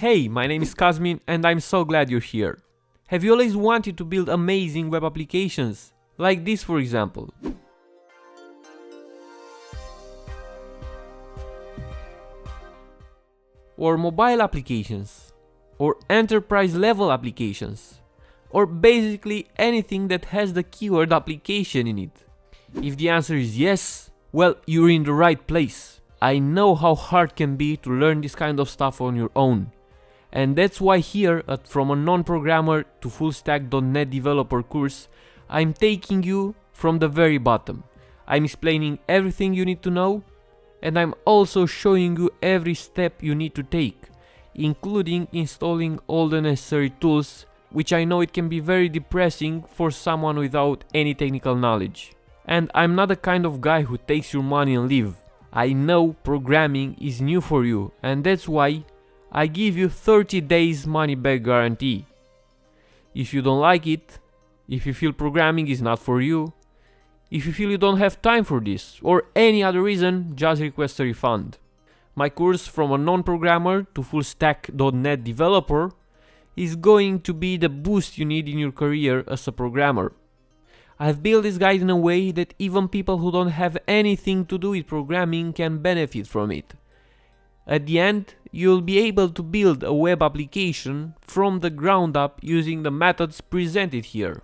Hey, my name is Kazmin and I'm so glad you're here. Have you always wanted to build amazing web applications? Like this, for example. Or mobile applications? Or enterprise level applications? Or basically anything that has the keyword application in it? If the answer is yes, well, you're in the right place. I know how hard it can be to learn this kind of stuff on your own. And that's why here at From a Non-Programmer to Full-Stack.NET Developer course, I'm taking you from the very bottom. I'm explaining everything you need to know, and I'm also showing you every step you need to take, including installing all the necessary tools, which I know it can be very depressing for someone without any technical knowledge. And I'm not the kind of guy who takes your money and leave. I know programming is new for you, and that's why I give you 30 days money back guarantee. If you don't like it, if you feel programming is not for you, if you feel you don't have time for this, or any other reason, just request a refund. My course From a Non-Programmer to Full-Stack.NET Developer is going to be the boost you need in your career as a programmer. I've built this guide in a way that even people who don't have anything to do with programming can benefit from it. At the end, you'll be able to build a web application from the ground up using the methods presented here.